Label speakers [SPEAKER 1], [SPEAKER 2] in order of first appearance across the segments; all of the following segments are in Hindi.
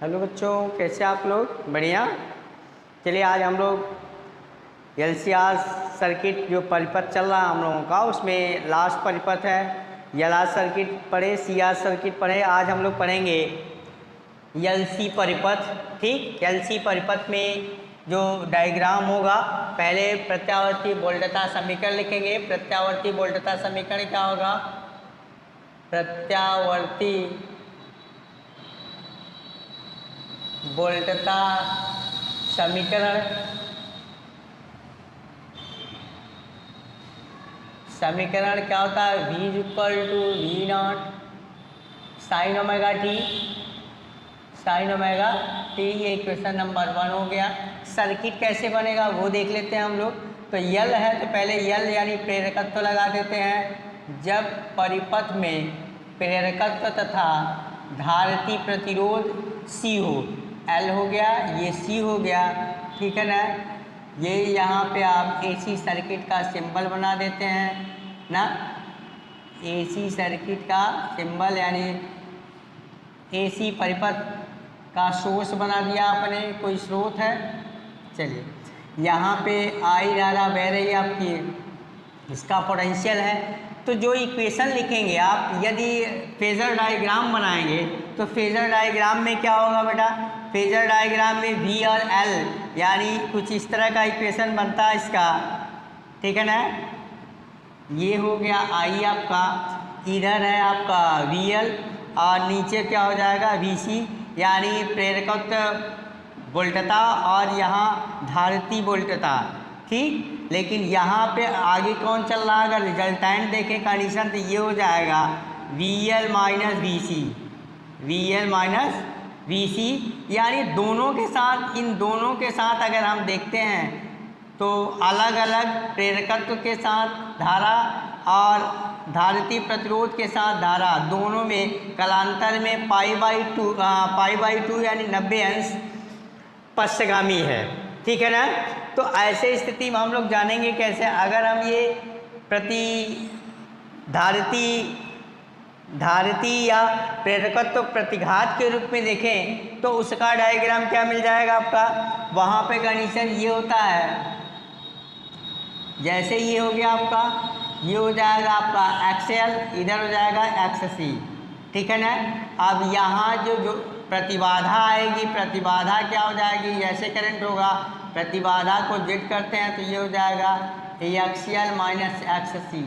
[SPEAKER 1] हेलो बच्चों, कैसे आप लोग? बढ़िया। चलिए आज हम लोग एलसीआर सर्किट जो परिपथ चल रहा हम लोगों का, उसमें लास्ट परिपथ है। एलआर सर्किट पढ़े, सीआर सर्किट पढ़े। आज हम लोग पढ़ेंगे एलसी परिपथ। ठीक, एलसी परिपथ में जो डायग्राम होगा, पहले प्रत्यावर्ती वोल्टता समीकरण लिखेंगे। प्रत्यावर्ती वोल्टता समीकरण क्या होगा? प्रत्यावर्ती वोल्टता समीकरण क्या होता है? V equal to V naught sine omega T, sine omega T. ये क्वेश्चन नंबर 1 हो गया। सर्किट कैसे बनेगा वो देख लेते हैं हम लोग। तो यल है तो पहले यल यानी प्रेरकत्व लगा देते हैं। जब परिपथ में प्रेरकत्व तथा धारिती प्रतिरोध C हो, L हो गया, ये C हो गया, ठीक है ना। ये यहाँ पे आप AC सर्किट का सिंबल बना देते हैं ना। AC सर्किट का सिंबल यानी AC परिपथ का सोर्स बना दिया आपने। कोई स्रोत है, चलिए यहाँ पे आई धारा बह रही है आपकी, इसका पोटेंशियल है। तो जो इक्वेशन लिखेंगे आप, यदि फेजर डायग्राम बनाएंगे तो फेजर डायग्राम में क्या होगा बेटा? फेजर डायग्राम में V और L यानी कुछ इस तरह का इक्वेशन बनता है इसका, ठीक है ना। ये हो गया I आपका, इधर है आपका VL और नीचे क्या हो जाएगा? VC यानी प्रेरकत्व वोल्टता और यहाँ धारिती वोल्टता, ठीक। लेकिन यहाँ पे आगे कौन चल रहा है? अगर रिजल्टेंट देखें कंडीशन तो ये हो जाएगा VL minus VC, VL minus VC यानी दोनों के साथ, इन दोनों के साथ अगर हम देखते हैं तो अलग अलग प्रेरकत्व के साथ धारा और धारिती प्रतिरोध के साथ धारा, दोनों में कालांतर में पाई बाई टू यानी 90 अंश पश्चगामी है, ठीक है ना। तो ऐसे स्थिति में हम लोग जानेंगे कैसे, अगर हम ये धारिती या प्रेरकत्व प्रतिघात के रूप में देखें तो उसका डायग्राम क्या मिल जाएगा आपका? वहाँ पे कंडीशन ये होता है, जैसे ये हो गया आपका, ये हो जाएगा आपका XL, इधर हो जाएगा XC, ठीक है ना। अब यहाँ जो प्रतिबाधा आएगी, प्रतिबाधा क्या हो जाएगी? जैसे करंट होगा, प्रतिबाधा को जेड करते हैं तो ये हो जाएगा XL minus XC,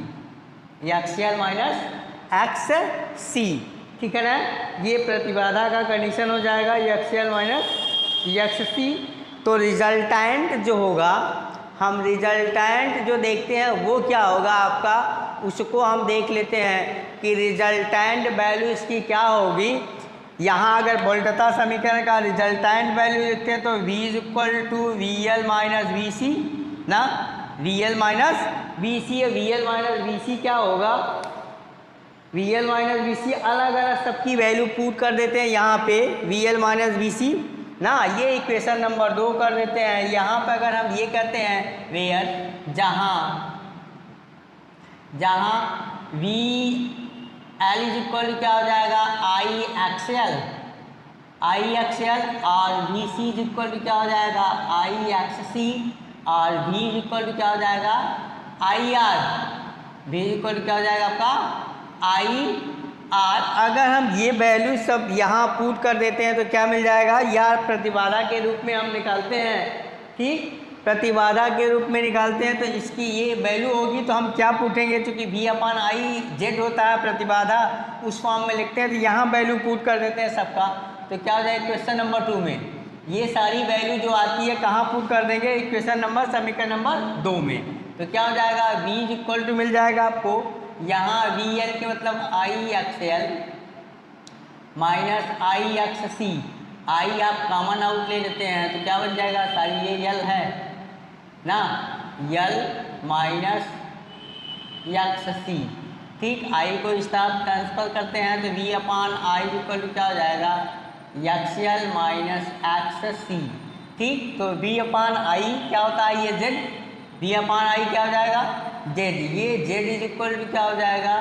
[SPEAKER 1] XL minus XC, ठीक है ना। ये प्रतिबाधा का कंडीशन हो जाएगा XL माइनस XC। तो रिजल्टेंट जो होगा, हम रिजल्टेंट जो देखते हैं वो क्या होगा आपका, उसको हम देख लेते हैं कि रिजल्टेंट वैल्यू इसकी क्या होगी। यहाँ अगर वोल्टता समीकरण का रिजल्टेंट वैल्यू देखते हैं तो V equal to VL minus VC ना, VL माइनस VC है। VL माइनस VC क्या होगा? VL माइनस VC अलग अलग सबकी वैल्यू पुट कर देते हैं यहाँ पे, VL माइनस VC ना। ये इक्वेशन नंबर 2 कर देते हैं। यहाँ पे अगर हम ये कहते हैं वेयर, जहाँ VL इज इक्वल क्या हो जाएगा? IXL और VC इज इक्वल क्या हो जाएगा? IXC और V इज इक्वल क्या हो जाएगा? IR, V इज इक्वल क्या हो जाएगा आपका? IR। अगर हम ये वैल्यू सब यहाँ पुट कर देते हैं तो क्या मिल जाएगा? यार प्रतिबाधा के रूप में हम निकालते हैं, ठीक, प्रतिबाधा के रूप में निकालते हैं तो इसकी ये वैल्यू होगी। तो हम क्या पूछेंगे? चूँकि V/I होता है प्रतिबाधा, उस फॉर्म में लिखते हैं तो यहाँ वैल्यू पुट कर देते हैं सबका। तो क्या हो जाएगा क्वेश्चन नंबर 2 में? ये सारी वैल्यू जो आती है कहाँ पुट कर देंगे? इक्वेशन नंबर, समीकरण नंबर 2 में। तो क्या हो जाएगा? V इक्वल टू मिल जाएगा आपको यहाँ VL के मतलब IXL माइनस IXC, I आप कॉमन आउट ले लेते हैं तो क्या बन जाएगा? सारी ये L है ना, L माइनस XC, ठीक। I को इस तरफ ट्रांसफर करते हैं तो V/I इक्वल क्या हो जाएगा? XL माइनस XC, ठीक। तो V/I क्या होता है? ये Z, V/I क्या हो जाएगा? Z। ये Z इज इक्वल टू क्या हो जाएगा?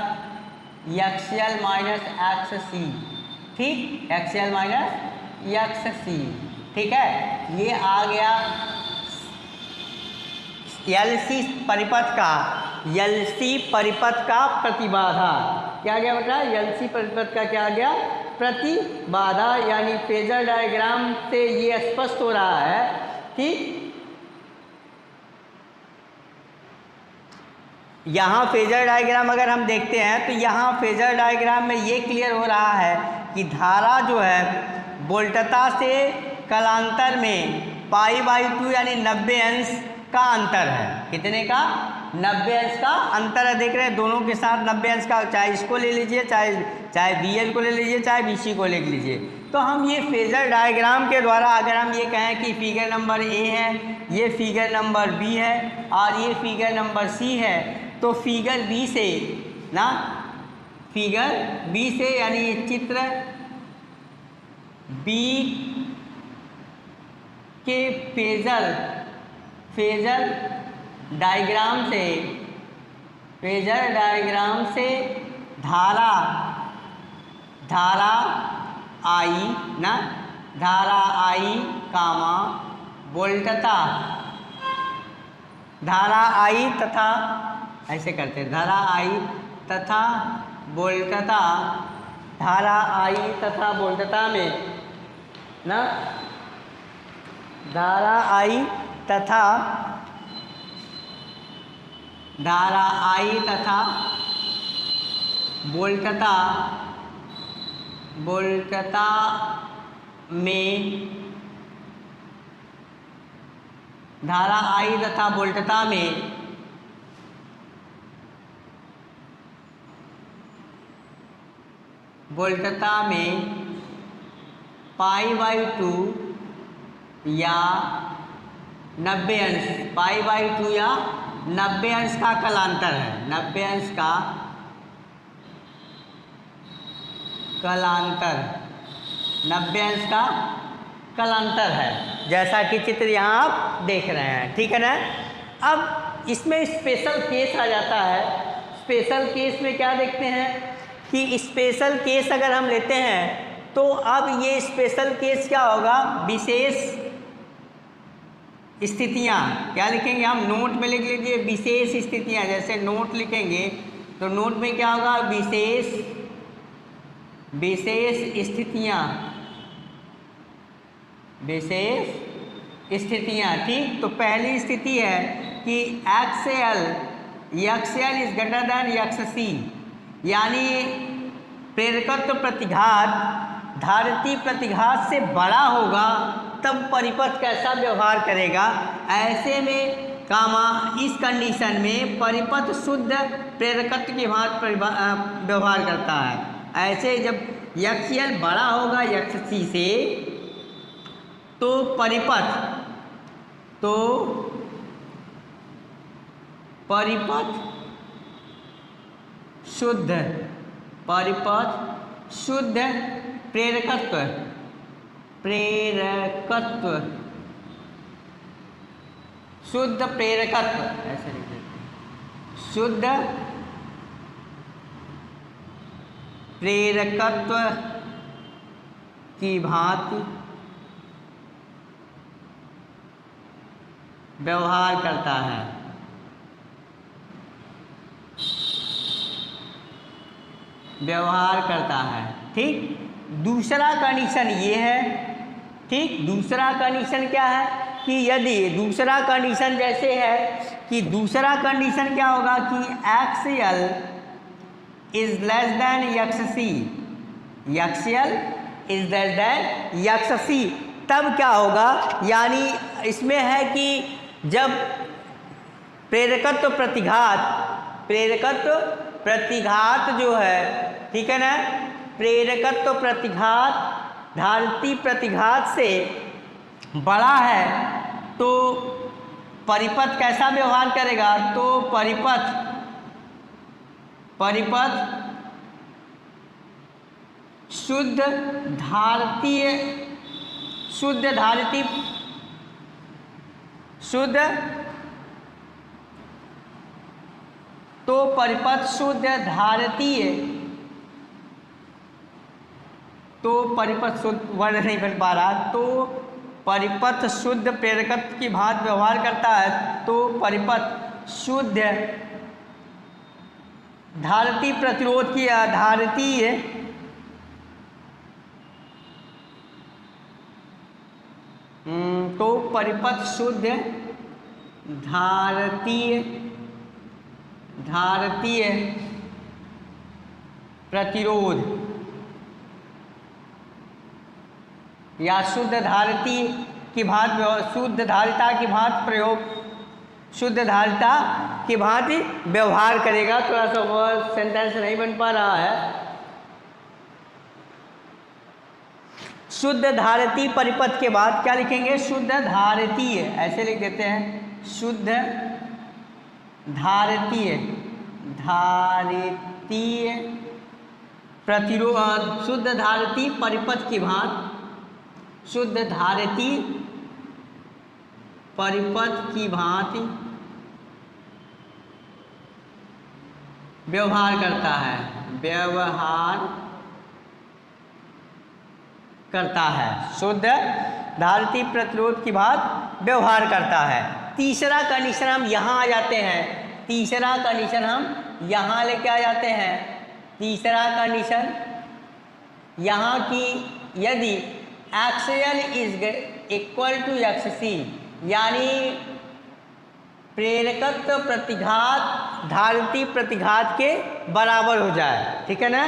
[SPEAKER 1] XL माइनस XC, ठीक, XL माइनस यक्ष सी, ठीक है। ये आ गया एलसी परिपथ का, एलसी परिपथ का प्रतिबाधा। क्या गया बेटा? एलसी परिपथ का क्या आ गया? प्रतिबाधा। यानी फेजर डायग्राम से ये स्पष्ट हो रहा है, ठीक। यहाँ फेजर डायग्राम अगर हम देखते हैं तो यहाँ फेजर डायग्राम में ये क्लियर हो रहा है कि धारा जो है वोल्टता से कलांतर में π/2 यानी 90 अंश का अंतर है। कितने का? 90 अंश का अंतर है। देख रहे हैं दोनों के साथ 90 अंश का, चाहे इसको ले लीजिए, चाहे VL को ले लीजिए, चाहे VC को ले लीजिए। तो हम ये फेजर डायग्राम के द्वारा अगर हम ये कहें कि फिगर नंबर A है, ये फिगर नंबर B है और ये फिगर नंबर C है, तो फिगर B से ना, फिगर B से यानी ये चित्र B के फेजर डायग्राम से धारा I ना, धारा I कामा वोल्टता, धारा I तथा, ऐसे करते हैं, धारा I तथा वोल्टता, धारा I तथा वोल्टता में ना, धारा I तथा वोल्टता में, धारा I तथा वोल्टता में π/2 या 90 अंश, π/2 या 90 अंश का कलांतर है, 90 अंश का कलांतर, 90 अंश का कलांतर है, जैसा कि चित्र यहाँ आप देख रहे हैं, ठीक है ना। अब इसमें स्पेशल केस आ जाता है। स्पेशल केस में क्या देखते हैं कि स्पेशल केस अगर हम लेते हैं तो अब ये स्पेशल केस क्या होगा? विशेष स्थितियाँ, क्या लिखेंगे हम? नोट में लिख लीजिए विशेष स्थितियाँ। जैसे नोट लिखेंगे तो नोट में क्या होगा? विशेष स्थितियाँ, ठीक। तो पहली स्थिति है कि XL is greater than XC, यानी प्रेरकत्व प्रतिघात धारिती प्रतिघात से बड़ा होगा तब परिपथ कैसा व्यवहार करेगा। ऐसे में कामा इस कंडीशन में परिपथ शुद्ध प्रेरकत्व के भांति व्यवहार करता है। ऐसे जब XL बड़ा होगा XC से तो परिपथ शुद्ध प्रेरकत्व शुद्ध प्रेरकत्व, ऐसे लिख देते हैं, शुद्ध प्रेरकत्व की भांति व्यवहार करता है, ठीक। दूसरा कंडीशन ये है, ठीक। दूसरा कंडीशन क्या है कि यदि दूसरा कंडीशन जैसे है कि दूसरा कंडीशन क्या होगा कि XL is less than XC, XL is less than XC, तब क्या होगा? यानी इसमें है कि जब प्रेरकत्व प्रतिघात जो है, ठीक है ना, प्रेरकत्व प्रतिघात धारिती प्रतिघात से बड़ा है तो परिपथ कैसा व्यवहार करेगा? तो परिपथ शुद्ध धारितीय तो परिपथ शुद्ध वर्ण नहीं बन पा रहा, तो परिपथ शुद्ध प्रेरकत्व की भांति व्यवहार करता है, तो परिपथ शुद्ध धारितीय प्रतिरोध की धारितीय तो परिपथ शुद्ध धारितीय प्रतिरोध या शुद्ध धारिती की भांति शुद्ध धारिता की भांति प्रयोग शुद्ध धारिता की भांति व्यवहार करेगा। थोड़ा सा वह सेंटेंस नहीं बन पा रहा है। शुद्ध धारितीय परिपथ के बाद क्या लिखेंगे? शुद्ध धारितीय, ऐसे लिख देते हैं, शुद्ध धारितीय प्रतिरोध शुद्ध धारितीय परिपथ की भांति शुद्ध धारितीय परिपथ की भांति व्यवहार करता है, शुद्ध धारितीय प्रतिरोध की भांति व्यवहार करता है। तीसरा कंडीशन हम यहाँ आ जाते हैं, तीसरा कंडीशन हम यहाँ लेके आ जाते हैं। तीसरा कंडीशन यहाँ की, यदि XL is equal to XC, यानी प्रेरकत्व प्रतिघात धारितीय प्रतिघात के बराबर हो जाए, ठीक है ना?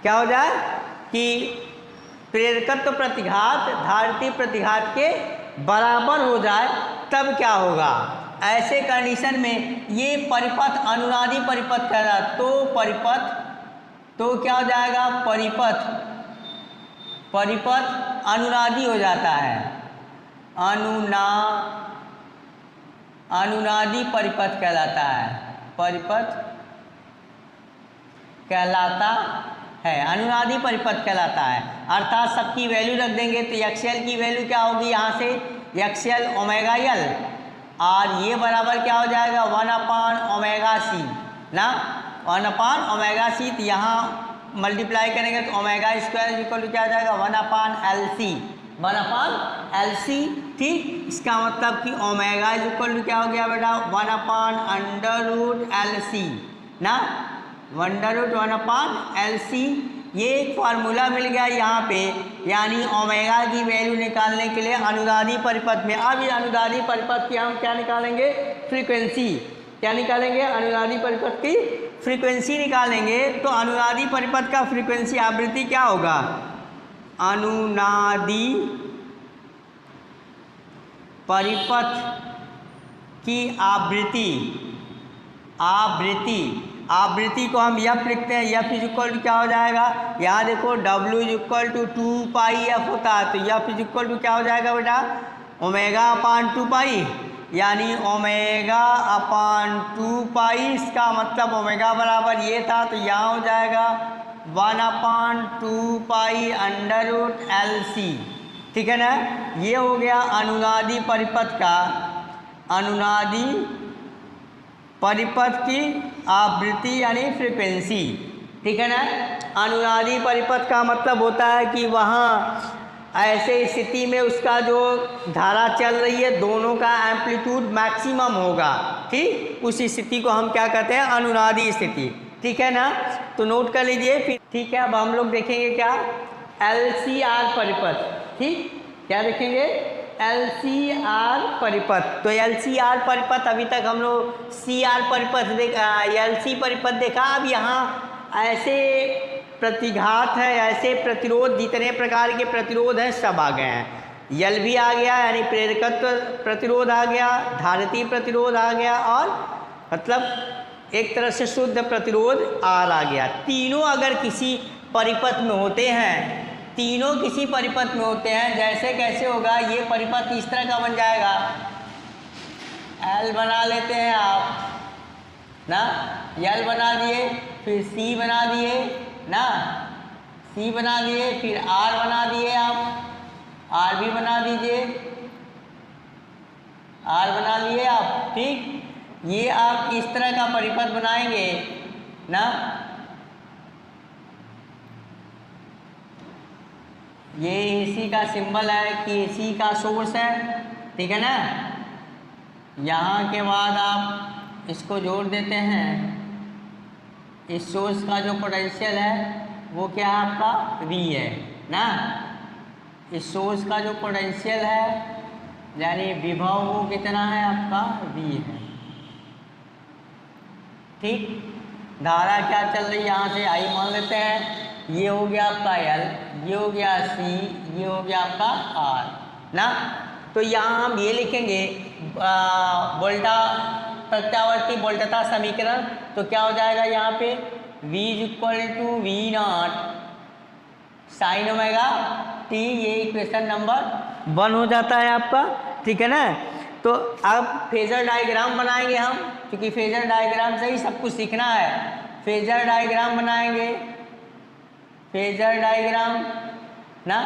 [SPEAKER 1] क्या हो जाए कि प्रेरकत्व प्रतिघात धारितीय प्रतिघात के बराबर हो जाए, तब क्या होगा? ऐसे कंडीशन में ये परिपथ अनुनादी परिपथ कह रहा, तो परिपथ तो क्या हो जाएगा? परिपथ अनुनादी हो जाता है, अनुनादी परिपथ कहलाता है, परिपथ कहलाता है, अनुनादी परिपथ कहलाता है। अर्थात सबकी वैल्यू रख देंगे तो एक्सएल की वैल्यू क्या होगी? यहाँ से एक्सएल ओमेगा एल, और ये बराबर क्या हो जाएगा? 1/ओमेगा सी ना, 1/ओमेगा सी। तो यहाँ मल्टीप्लाई करेंगे तो ओमेगा स्क्वायर इक्वल टू क्या आ जाएगा? 1/LC, 1/LC, ठीक। इसका मतलब कि ओमेगा इज इक्वल टू क्या हो गया बेटा? 1/√LC ना, 1/LC। ये एक फार्मूला मिल गया यहाँ पे, यानी ओमेगा की वैल्यू निकालने के लिए अनुनादी परिपथ में। अब ये अनुनादी परिपथ की हम क्या निकालेंगे? फ्रीक्वेंसी। क्या निकालेंगे? अनुनादी परिपथ की फ्रीक्वेंसी निकालेंगे। तो अनुनादी परिपथ का फ्रीक्वेंसी आवृत्ति क्या होगा? अनुनादी परिपथ की आवृत्ति को हम एफ लिखते हैं। एफ इज इक्वल टू क्या हो जाएगा? यहाँ देखो W is equal to 2πf होता है, तो एफ इज इक्वल टू क्या हो जाएगा बेटा? ओमेगा/2π, यानी ओमेगा/2π। इसका मतलब ओमेगा बराबर ये था, तो यहाँ हो जाएगा 1/2π√LC, ठीक है ना? ये हो गया अनुनादी परिपथ का, अनुनादी परिपथ की आवृत्ति यानी फ्रीक्वेंसी, ठीक है ना? अनुनादी परिपथ का मतलब होता है कि वहाँ ऐसे स्थिति में उसका जो धारा चल रही है दोनों का एम्पलीट्यूड मैक्सिमम होगा, ठीक। उस स्थिति को हम क्या कहते हैं? अनुनादी स्थिति, ठीक है ना? तो नोट कर लीजिए फिर, ठीक है। अब हम लोग देखेंगे क्या? LCR परिपथ, ठीक। क्या देखेंगे? LCR परिपथ। तो LCR परिपथ, अभी तक हम लोग CR परिपथ देखा, LC परिपथ देखा। अब यहाँ ऐसे प्रतिघात है, ऐसे प्रतिरोध, जितने प्रकार के प्रतिरोध हैं सब आ गए हैं। यल भी आ गया, यानी प्रेरकत्व प्रतिरोध आ गया, धारितीय प्रतिरोध आ गया, और मतलब एक तरह से शुद्ध प्रतिरोध आर आ गया। तीनों अगर किसी परिपथ में होते हैं, तीनों किसी परिपथ में होते हैं, जैसे कैसे होगा? ये परिपथ इस तरह का बन जाएगा, L बना लेते हैं आप ना, L बना दिए, फिर C बना दिए ना, C बना दिए, फिर R बना दिए आप, R भी बना दीजिए, R बना लिए आप, ठीक। ये आप इस तरह का परिपथ बनाएंगे ना, ये AC का सिंबल है कि AC का सोर्स है, ठीक है ना। यहाँ के बाद आप इसको जोड़ देते हैं, इस सोर्स का जो पोटेंशियल है वो क्या है आपका V है ना। इस सोर्स का जो पोटेंशियल है यानी विभव वो कितना है आपका V है, ठीक। धारा क्या चल रही है यहाँ से I मान लेते हैं, ये हो गया आपका L, ये हो गया C, ये हो गया आपका R ना। तो यहाँ हम ये लिखेंगे वोल्टा प्रत्यावर्ती वोल्टता समीकरण। तो क्या हो जाएगा यहाँ पे V = V0 sin omega t, ये इक्वेशन नंबर 1 हो जाता है आपका, ठीक है ना। तो अब फेजर डायग्राम बनाएंगे हम, क्योंकि फेजर डायग्राम से ही सब कुछ सीखना है। फेजर डायग्राम बनाएंगे, फेजर डायग्राम ना,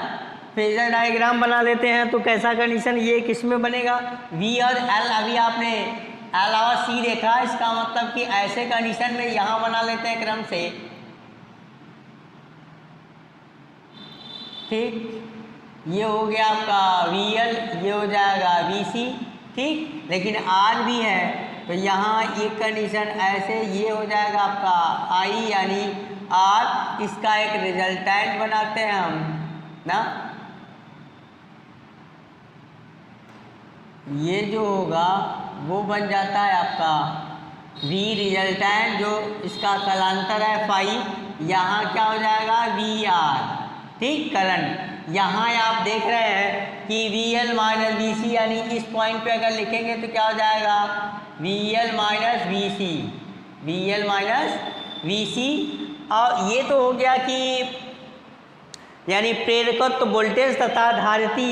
[SPEAKER 1] फेजर डायग्राम बना लेते हैं। तो कैसा कंडीशन ये किस में बनेगा, V और L, अभी आपने L और C देखा, इसका मतलब कि ऐसे कंडीशन में यहाँ बना लेते हैं क्रम से, ठीक। ये हो गया आपका VL, ये हो जाएगा VC, ठीक। लेकिन R भी है तो यहाँ एक कंडीशन ऐसे ये हो जाएगा आपका I यानी R, इसका एक रिजल्टेंट बनाते हैं हम ना। ये जो होगा वो बन जाता है आपका V रिजल्टेंट, जो इसका कलांतर है फाई, यहाँ क्या हो जाएगा VR, ठीक। करंट यहाँ आप देख रहे हैं कि VL - VC यानी इस पॉइंट पे अगर लिखेंगे तो क्या हो जाएगा VL - VC, VL - VC। और ये तो हो गया कि यानी प्रेरकत्व वोल्टेज तथा धारिती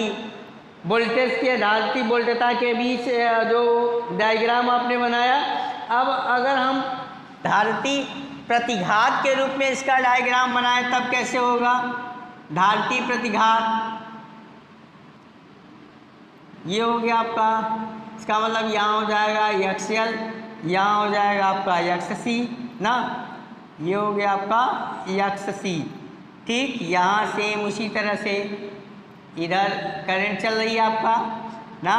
[SPEAKER 1] वोल्टेज के धारिती वोल्टता के बीच जो डायग्राम आपने बनाया। अब अगर हम धारिती प्रतिघात के रूप में इसका डायग्राम बनाए तब कैसे होगा, धारिती प्रतिघात ये हो गया आपका, इसका मतलब यहाँ हो जाएगा XL, यहाँ हो जाएगा आपका XC ना, ये हो गया आपका XC, ठीक। यहाँ सेम उसी तरह से इधर करंट चल रही है आपका ना,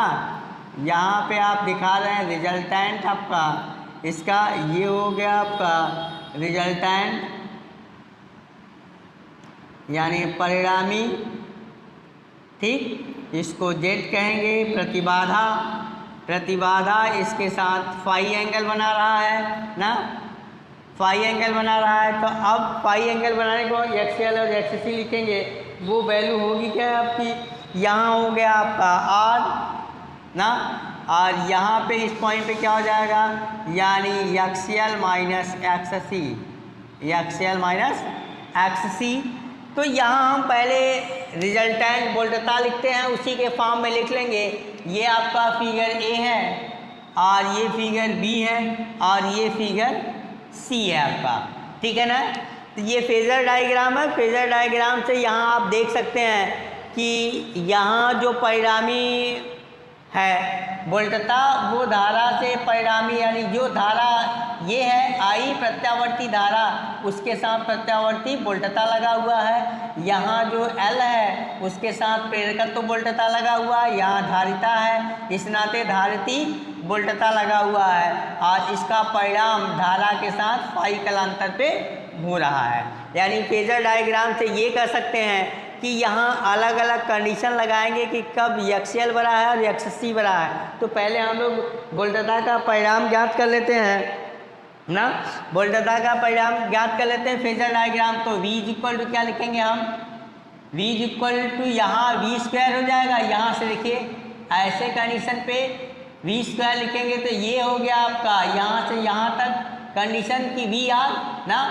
[SPEAKER 1] यहाँ पे आप दिखा रहे हैं रिजल्टेंट आपका, इसका ये हो गया आपका रिजल्टेंट यानी परिणामी, ठीक। इसको Z कहेंगे। प्रतिबाधा, प्रतिबाधा इसके साथ फाई एंगल बना रहा है ना, फाई एंगल बना रहा है। तो अब फाई एंगल बनाने को XL और XC लिखेंगे, वो वैल्यू होगी क्या है आपकी, यहाँ हो गया आपका R ना, और यहाँ पे इस पॉइंट पे क्या हो जाएगा यानी XL - XC, XL - XC। तो यहाँ हम पहले रिजल्टेंट वोल्टता लिखते हैं, उसी के फॉर्म में लिख लेंगे। ये आपका फिगर A है और ये फिगर B है और ये फिगर C है आपका, ठीक है ना। तो ये फेजर डायग्राम है। फेजर डायग्राम से यहाँ आप देख सकते हैं कि यहाँ जो परिणामी है वोल्टता, वो धारा से परिणामी यानी जो धारा ये है I प्रत्यावर्ती धारा, उसके साथ प्रत्यावर्ती वोल्टता लगा हुआ है। यहाँ जो L है उसके साथ प्रेरकत्व वोल्टता लगा हुआ है, यहाँ धारिता है, इस नाते धारिती वोल्टता लगा हुआ है, और इसका परिणाम धारा के साथ फाई कलांतर पे हो रहा है। यानी फेजर डायग्राम से ये कह सकते हैं कि यहाँ अलग अलग कंडीशन लगाएंगे कि कब XL बड़ा है और XC बड़ा है। तो पहले हम लोग वोल्टता का परिणाम ज्ञात कर लेते हैं ना, वोल्टता का परिणाम ज्ञात कर लेते हैं फेजर डायग्राम। तो V = क्या लिखेंगे हम, V = यहाँ V² हो जाएगा, यहाँ से देखिए ऐसे कंडीशन पे V² लिखेंगे तो ये हो गया आपका यहाँ से यहाँ तक कंडीशन की VR ना,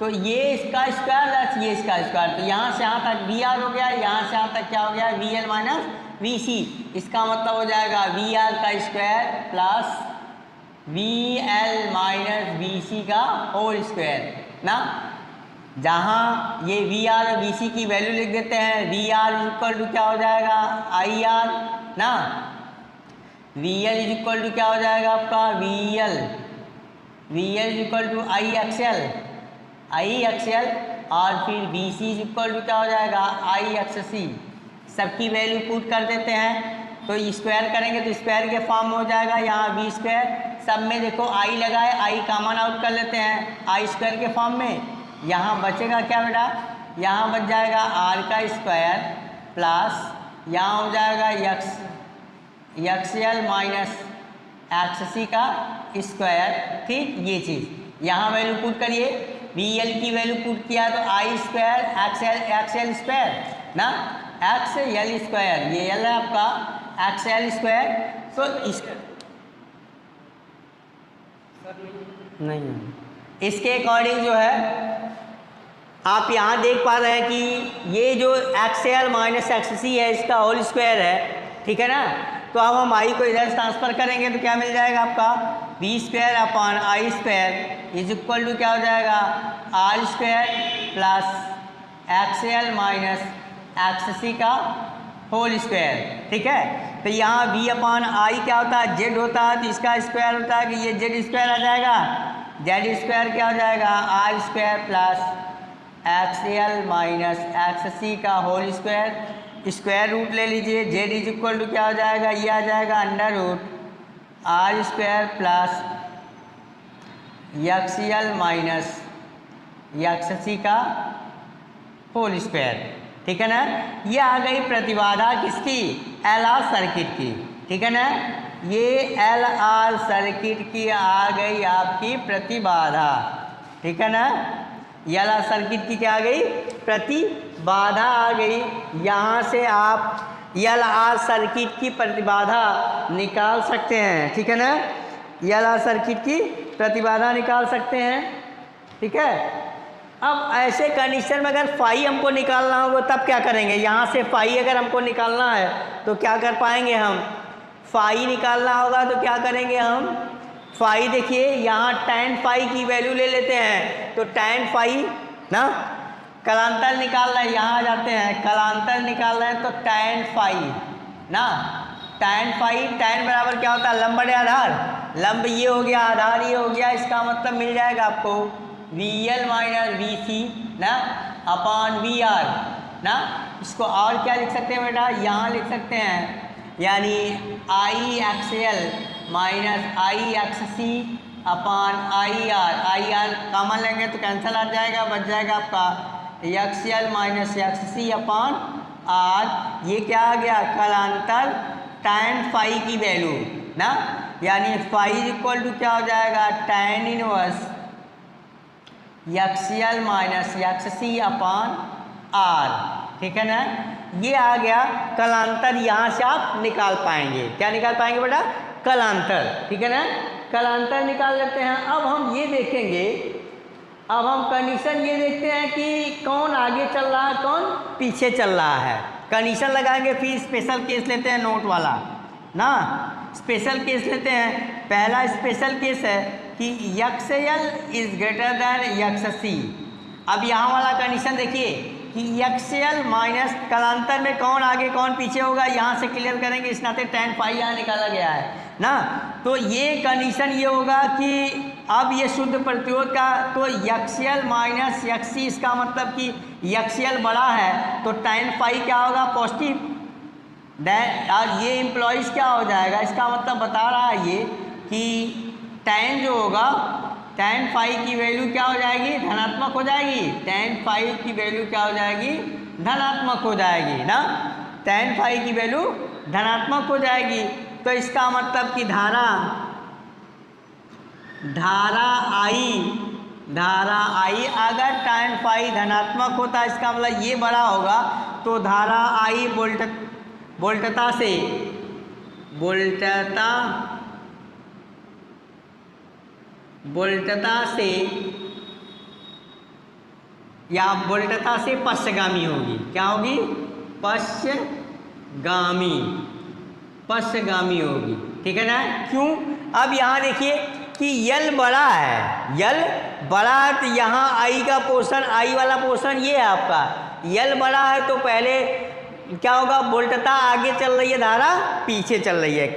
[SPEAKER 1] तो ये इसका स्क्वायर प्लस ये इसका स्क्वायर, तो यहाँ से यहाँ तक VR हो गया, यहाँ से यहाँ तक क्या हो गया VL - VC। इसका मतलब हो जाएगा VR का स्क्वायर प्लस VL - VC का होल स्क्वायर ना। जहाँ ये VR और VC की वैल्यू लिख देते हैं, VR = क्या हो जाएगा IR ना, VL = क्या हो जाएगा आपका VL = IXL, और फिर B C is equal to क्या हो जाएगा आई एक्स सी। सबकी वैल्यू पुट कर देते हैं तो स्क्वायर करेंगे तो स्क्वायर के फॉर्म में हो जाएगा, यहाँ बी स्क्वायर। सब में देखो आई लगा है, आई कॉमन आउट कर लेते हैं आई स्क्वायर के फॉर्म में। यहाँ बचेगा क्या बेटा, यहाँ बच जाएगा आर का स्क्वायर प्लस यहाँ हो जाएगा x L minus X C का स्क्वायर। ठीक, ये चीज़ यहाँ वैल्यू पुट करिए, वी एल की वैल्यू पुट किया तो आई स्क्वायर एक्स एल स्क्वायर ना, एक्स एल स्क्वायर, ये एल है आपका एक्स एल स्क्वायर। तो इस नहीं, इसके अकॉर्डिंग जो है आप यहाँ देख पा रहे हैं कि ये जो एक्स एल माइनस एक्स सी है इसका होल स्क्वायर है, ठीक है ना। तो अब हम आई को इधर ट्रांसफर करेंगे तो क्या मिल जाएगा आपका V square upon I square is equal to क्या हो जाएगा R square plus X L minus X C का होल स्क्वायर। ठीक है, तो यहाँ वी अपॉन आई क्या होता है, जेड होता है, तो इसका स्क्वायर होता है कि ये जेड स्क्वायर आ जाएगा, जेड स्क्वायर क्या हो जाएगा R square plus X L minus X C का होल स्क्वायर। स्क्वायर रूट ले लीजिए, जेड इज इक्वल टू क्या हो जाएगा, ये आ जाएगा under root R square plus X L minus X C का होल स्क्वायर। ठीक है ना, ये आ गई प्रतिबाधा किसकी, एल आर सर्किट की। ठीक है ना, ये एल आर सर्किट की आ गई आपकी प्रतिबाधा। ठीक है ना, एल आर सर्किट की क्या आ गई, प्रतिबाधा आ गई। यहाँ से आप एल आर सर्किट की प्रतिबाधा निकाल सकते हैं। ठीक है ना, एल आर सर्किट की प्रतिबाधा निकाल सकते हैं। ठीक है, अब ऐसे कंडीशन में अगर फाई हमको निकालना होगा तब क्या करेंगे, यहाँ से फाई अगर हमको निकालना है तो क्या कर पाएंगे हम, फाई निकालना होगा तो क्या करेंगे हम, फाई देखिए यहाँ tan फाई की वैल्यू ले लेते हैं, तो tan फाई ना कलांतर निकाल रहे हैं, यहाँ आ जाते हैं कलांतर निकाल रहे हैं तो tan फाई ना, tan फाई, tan बराबर क्या होता है लंब बटे आधार, लंब ये हो गया आधार ये हो गया, इसका मतलब मिल जाएगा आपको वी एल माइनस वी सी ना अपॉन वी आर ना। इसको और क्या लिख सकते हैं बेटा, यहाँ लिख सकते हैं यानी I X L minus I X C upon I R common लेंगे तो कैंसिल आ जाएगा, बच जाएगा आपका X L minus X C upon R. ये क्या आ गया कलांतर tan फाई की वैल्यू ना, यानी फाई इक्वल टू क्या हो जाएगा tan inverse X L minus X C upon R. ठीक है ना, ये आ गया कलांतर, यहाँ से आप निकाल पाएंगे, क्या निकाल पाएंगे बेटा कलांतर। ठीक है ना, कलांतर निकाल लेते हैं। अब हम ये देखेंगे, अब हम कंडीशन ये देखते हैं कि कौन आगे चल रहा है कौन पीछे चल रहा है। कंडीशन लगाएंगे, फिर स्पेशल केस लेते हैं नोट वाला ना, स्पेशल केस लेते हैं। पहला स्पेशल केस है कि X L is greater than X C. अब यहाँ वाला कंडीशन देखिए कि एक्स एल माइनस कलांतर में कौन आगे कौन पीछे होगा, यहाँ से क्लियर करेंगे, इस नाते tan फाई यहाँ निकाला गया है ना। तो ये कंडीशन ये होगा कि अब ये शुद्ध प्रतिरोध का तो एक्स एल माइनस एक्स सी, इसका मतलब कि एक्स एल बड़ा है तो tan फाई क्या होगा पॉजिटिव, और ये इम्प्लॉइज क्या हो जाएगा, इसका मतलब बता रहा है ये कि tan जो होगा tan फाई की वैल्यू क्या हो जाएगी धनात्मक हो जाएगी, tan फाई की वैल्यू क्या हो जाएगी धनात्मक हो जाएगी ना, tan फाई की वैल्यू धनात्मक हो जाएगी। तो इसका मतलब कि धारा आई अगर tan फाई धनात्मक होता है इसका मतलब ये बड़ा होगा, तो धारा आई वोल्टता से पश्चगामी होगी। क्या होगी, पश्चगामी होगी। ठीक है ना, क्यों, अब यहाँ देखिए कि यल बड़ा है, यल बड़ा है तो यहाँ आई का पोर्शन, आई वाला पोर्शन ये है आपका, यल बड़ा है तो पहले क्या होगा वोल्टता आगे चल रही है, धारा पीछे चल रही है।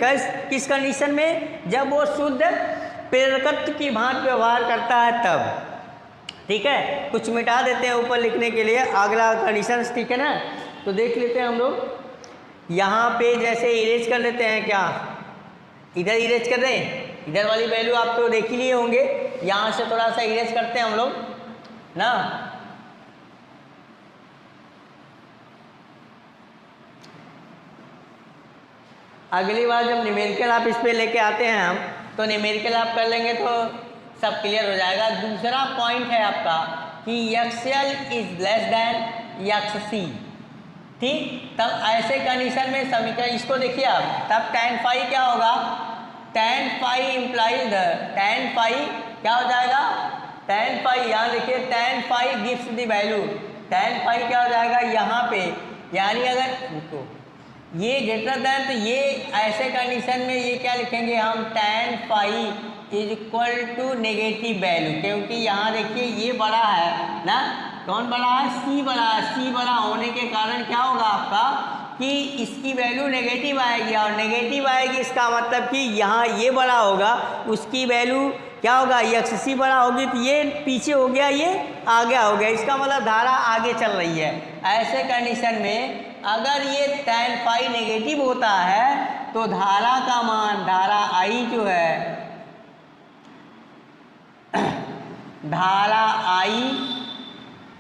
[SPEAKER 1] किस कंडीशन में, जब वो शुद्ध प्रेरकत्व की भांति व्यवहार करता है तब। ठीक है, कुछ मिटा देते हैं ऊपर लिखने के लिए अगला कंडीशन, ठीक है ना। तो देख लेते हैं हम लोग यहाँ पे, जैसे इरेज कर लेते हैं, क्या इधर इरेज कर दें, इधर वाली वैल्यू आप तो देख ही लिए होंगे, यहाँ से थोड़ा सा इरेज करते हैं हम लोग ना। अगली बार जब न्यूमेरिकल आप इस पे लेके आते हैं हम, तो न्यूमेरिकल आप कर लेंगे तो सब क्लियर हो जाएगा। दूसरा पॉइंट है आपका कि XL is less than XC, ठीक। तब ऐसे कंडीशन में समीकरण, इसको देखिए आप, तब tan फाई क्या होगा, tan phi implies tan phi क्या हो जाएगा, tan फाई, यहाँ देखिए tan phi gives the value, tan phi क्या हो जाएगा यहाँ पे, यानी अगर ये ग्रेटर देन, तो ये ऐसे कंडीशन में ये क्या लिखेंगे हम, tan phi is equal to negative value, क्योंकि यहाँ देखिए ये बड़ा है ना, कौन बड़ा है, C बड़ा है। C बड़ा होने के कारण क्या होगा आपका कि इसकी वैल्यू नेगेटिव आएगी, और नेगेटिव आएगी इसका मतलब कि यहाँ ये बड़ा होगा, उसकी वैल्यू क्या होगा, XC बड़ा होगी, तो ये पीछे हो गया, ये आगे हो गया, इसका मतलब धारा आगे चल रही है। ऐसे कंडीशन में अगर ये tan फाई नेगेटिव होता है तो धारा का मान, धारा I जो है, धारा I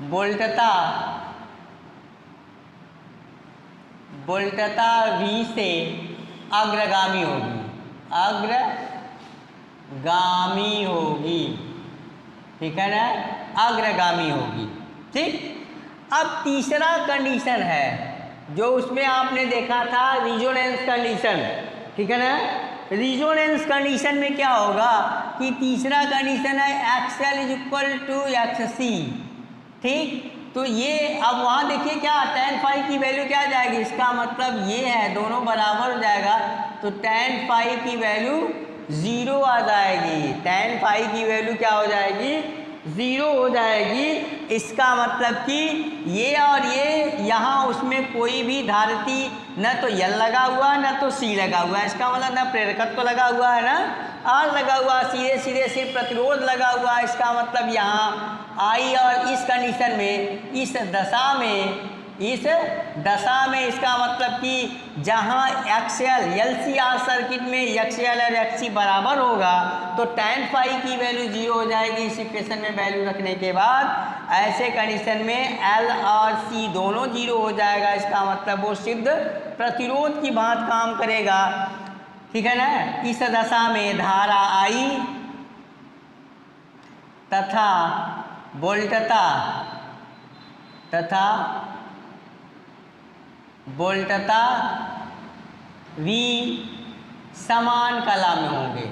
[SPEAKER 1] वोल्टता V से अग्रगामी होगी, अग्रगामी होगी, ठीक है ना, अग्रगामी होगी, ठीक। अब तीसरा कंडीशन है जो उसमें आपने देखा था रिजोनेंस कंडीशन, ठीक है ना। रिजोनेंस कंडीशन में क्या होगा कि तीसरा कंडीशन है XL is equal to XC, ठीक। तो ये अब वहाँ देखिए क्या tan फाई की वैल्यू क्या आ जाएगी, इसका मतलब ये है दोनों बराबर हो जाएगा, तो tan फाई की वैल्यू 0 आ जाएगी, tan फाई की वैल्यू क्या हो जाएगी, 0 हो जाएगी। इसका मतलब कि ये और ये यहाँ उसमें कोई भी धारिती न तो L लगा हुआ है न तो C लगा हुआ है, इसका मतलब न प्रेरकत्व लगा हुआ है ना R लगा हुआ, सीधे सीधे सिर्फ प्रतिरोध लगा हुआ है। इसका मतलब यहाँ I और इस कंडीशन में, इस दशा में इसका मतलब कि जहाँ XL LCR सर्किट में XL और XC बराबर होगा तो tan फाई की वैल्यू 0 हो जाएगी इस इक्वेशन में वैल्यू रखने के बाद। ऐसे कंडीशन में L और C दोनों 0 हो जाएगा, इसका मतलब वो सिद्ध प्रतिरोध की बात काम करेगा, ठीक है ना। इस दशा में धारा I तथा वोल्टता V समान कला में होंगे,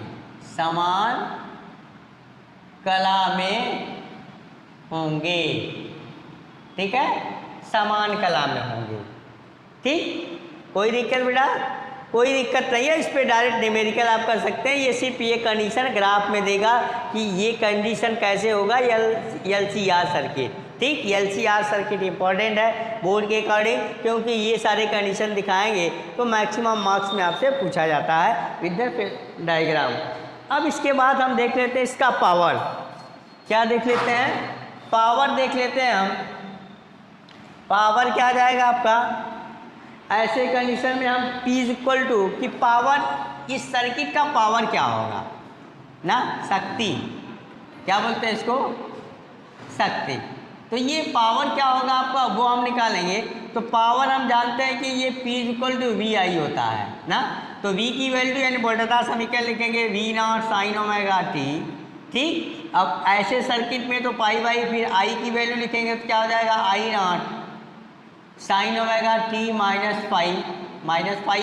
[SPEAKER 1] समान कला में होंगे, ठीक है, समान कला में होंगे, ठीक। कोई दिक्कत बेटा, कोई दिक्कत नहीं है, इस पे डायरेक्ट न्यूमेरिकल आप कर सकते हैं। ये सिर्फ ये कंडीशन ग्राफ में देगा कि ये कंडीशन कैसे होगा LCR सर्किट, ठीक। LCR सर्किट इंपॉर्टेंट है बोर्ड के अकॉर्डिंग, क्योंकि ये सारे कंडीशन दिखाएंगे तो मैक्सिमम मार्क्स में आपसे पूछा जाता है विद द डायग्राम। अब इसके बाद हम देख लेते हैं इसका पावर, क्या देख लेते हैं, पावर देख लेते हैं हम। पावर क्या आ जाएगा आपका, ऐसे कंडीशन में हम P इज इक्वल टू कि पावर, इस सर्किट का पावर क्या होगा ना, शक्ति, क्या बोलते हैं इसको, शक्ति। तो ये पावर क्या होगा आपका वो हम निकालेंगे। तो पावर हम जानते हैं कि ये P is equal to VI होता है ना, तो V की वैल्यू यानी वोल्टता समीकरण लिखेंगे V0 साइन ओमेगा t, ठीक। अब ऐसे सर्किट में तो पाई बाई फिर I की वैल्यू लिखेंगे तो क्या हो जाएगा I0 sine omega t minus phi,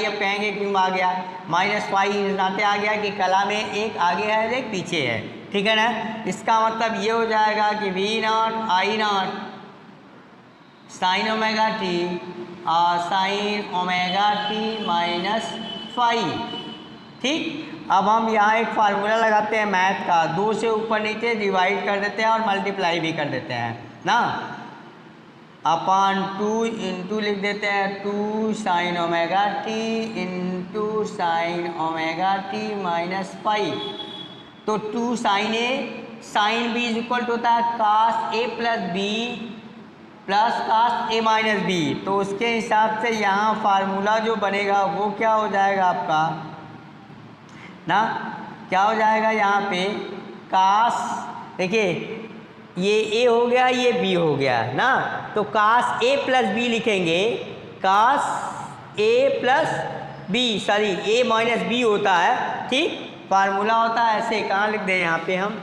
[SPEAKER 1] अब कहेंगे क्यों आ गया माइनस फाई, इस नाते आ गया कि कला में एक आगे है एक पीछे है, ठीक है ना। इसका मतलब ये हो जाएगा कि V0 I0 sine omega t और sine omega t minus phi, ठीक। अब हम यहाँ एक फार्मूला लगाते हैं मैथ का, 2 से ऊपर नीचे डिवाइड कर देते हैं और मल्टीप्लाई भी कर देते हैं ना, अपान 2 इंटू लिख देते हैं 2 sine omega t into sine omega t minus phi. तो 2 sine A sine B is equal to होता है cos A plus B plus cos A minus B. तो उसके हिसाब से यहाँ फार्मूला जो बनेगा वो क्या हो जाएगा आपका ना, क्या हो जाएगा यहाँ पे कास, देखिए ये ए हो गया ये बी हो गया ना, तो कास ए प्लस बी लिखेंगे, कास A plus B, sorry A minus B होता है, ठीक। फार्मूला होता है ऐसे, कहाँ लिख दें यहाँ पे हम,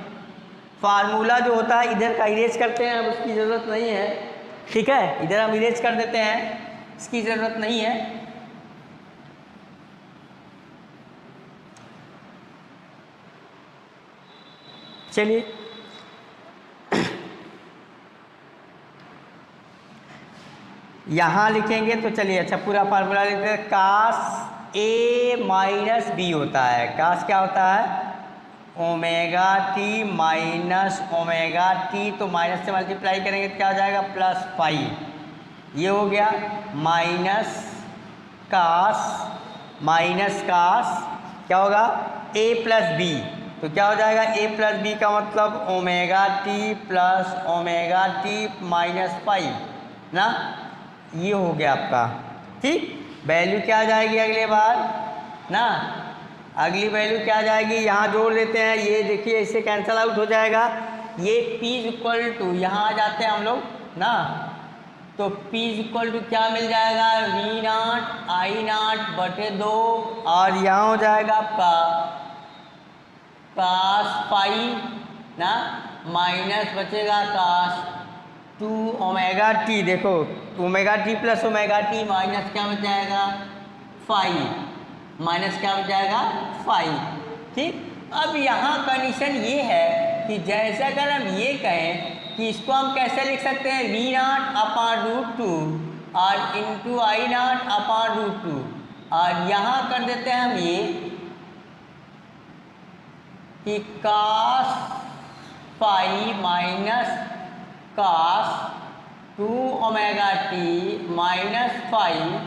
[SPEAKER 1] फार्मूला जो होता है इधर का इरेज करते हैं, अब उसकी ज़रूरत नहीं है, ठीक है, इधर हम इरेज कर देते हैं, इसकी ज़रूरत नहीं है। चलिए यहाँ लिखेंगे तो चलिए, अच्छा पूरा फार्मूला लिखते हैं, कास ए माइनस बी होता है, कास क्या होता है omega T minus omega T, तो माइनस से मल्टीप्लाई करेंगे तो क्या हो जाएगा प्लस पाई, ये हो गया माइनस कास क्या होगा ए प्लस बी, तो क्या हो जाएगा ए प्लस बी का मतलब omega T plus omega T minus pi ना, ये हो गया आपका, ठीक। वैल्यू क्या आ जाएगी अगले बार ना, अगली वैल्यू क्या आ जाएगी, यहाँ जोड़ देते हैं, ये देखिए इससे कैंसिल आउट हो जाएगा, ये P इक्वल टू यहाँ आ जाते हैं हम लोग ना, तो P इक्वल टू क्या मिल जाएगा V नॉट आई नॉट बटे 2, और यहाँ हो जाएगा आपका कास पाई ना माइनस बचेगा कास 2 ओमेगा टी, देखो omega T plus omega T minus क्या बच जाएगा 5, माइनस क्या बच जाएगा 5, ठीक। अब यहाँ कंडीशन ये है कि जैसे अगर हम ये कहें कि इसको हम कैसे लिख सकते हैं वी नॉट अपॉन रूट 2 और into I naught upon root 2, और यहाँ कर देते हैं हम ये कि cos pi minus cos 2 omega T minus 5,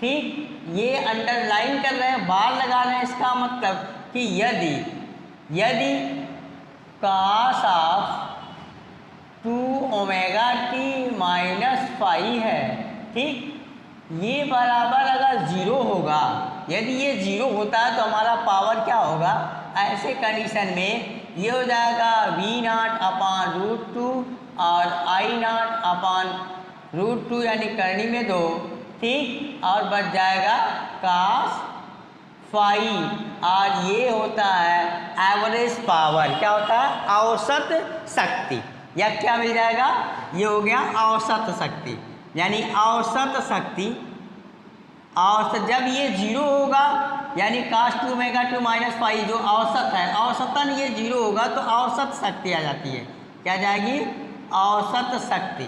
[SPEAKER 1] ठीक। ये अंडरलाइन कर रहे हैं, बार लगा रहे हैं, इसका मतलब कि यदि कास ऑफ 2 ओमेगा टी माइनस 5 है, ठीक, ये बराबर अगर 0 होगा, यदि ये 0 होता है तो हमारा पावर क्या होगा, ऐसे कंडीशन में ये हो जाएगा वी नॉट अपॉन रूट 2 और आई नॉट अपॉन रूट 2 यानी करनी में 2, ठीक, और बच जाएगा कास 5, और ये होता है एवरेज पावर, क्या होता है औसत शक्ति, या क्या मिल जाएगा, ये हो गया औसत शक्ति, यानी औसत शक्ति, औसत जब ये 0 होगा यानी कास 2 ओमेगा 2 माइनस 5 जो औसत है, औसतन ये 0 होगा तो औसत शक्ति आ जाती है, क्या जाएगी औसत शक्ति,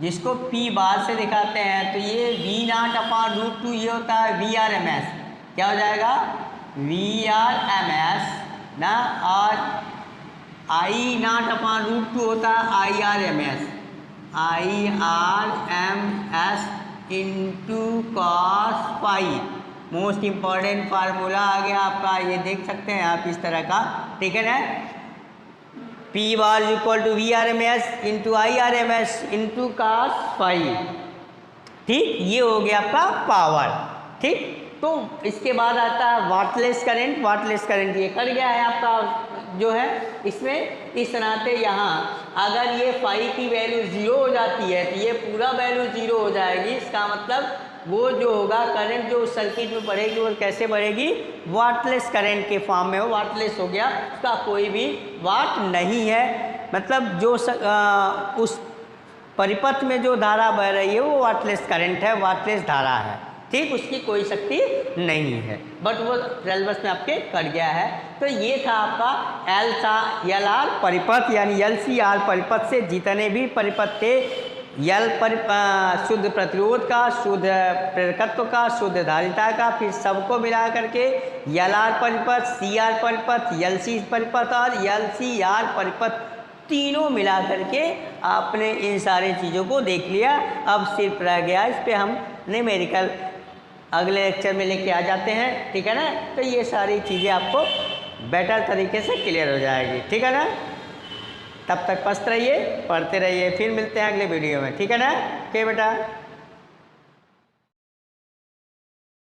[SPEAKER 1] जिसको P बार से दिखाते हैं, तो ये V नॉट अपॉन रूट 2 ये होता है VRMS, क्या हो जाएगा VRMS ना, और I नॉट अपॉन रूट 2 होता है IRMS into cos pi. Most important formula आ गया आपका, ये देख सकते हैं आप इस तरह का, ठीक है ना, P bar equal to VRMS into IRMS into cos pi, ठीक, ये हो गया आपका पावर, ठीक। तो इसके बाद आता है वाटलेस करंट, वाटलेस करंट ये कर गया है आपका जो है, इसमें इस नाते यहाँ अगर ये फाई की वैल्यू 0 हो जाती है तो ये पूरा वैल्यू 0 हो जाएगी, इसका मतलब वो जो होगा करंट जो उस सर्किट में बढ़ेगी वो कैसे बढ़ेगी, वाटलेस करंट के फॉर्म में, वो वाटलेस हो गया, उसका कोई भी वाट नहीं है, मतलब जो उस परिपथ में जो धारा बह रही है वो वाटलेस करंट है, वाटलेस धारा है, ठीक, उसकी कोई शक्ति नहीं है, बट वो सिलेबस में आपके कट गया है। तो ये था आपका एल आर परिपथ, यानी LCR परिपथ से जितने भी परिपथ थे, शुद्ध प्रतिरोध का, शुद्ध प्रेरकत्व का, शुद्ध धारिता का, फिर सबको मिला करके LR परिपथ, CR परिपथ, LC परिपथ और LCR परिपथ तीनों मिला करके आपने इन सारी चीज़ों को देख लिया। अब सिर्फ रह गया इस पे हम न्यूमेरिकल अगले लेक्चर में लेके आ जाते हैं, ठीक है ना, तो ये सारी चीज़ें आपको बेटर तरीके से क्लियर हो जाएगी, ठीक है ना। तब तक मस्त रहिए, पढ़ते रहिए, फिर मिलते हैं अगले वीडियो में, ठीक है ना? ओके बेटा।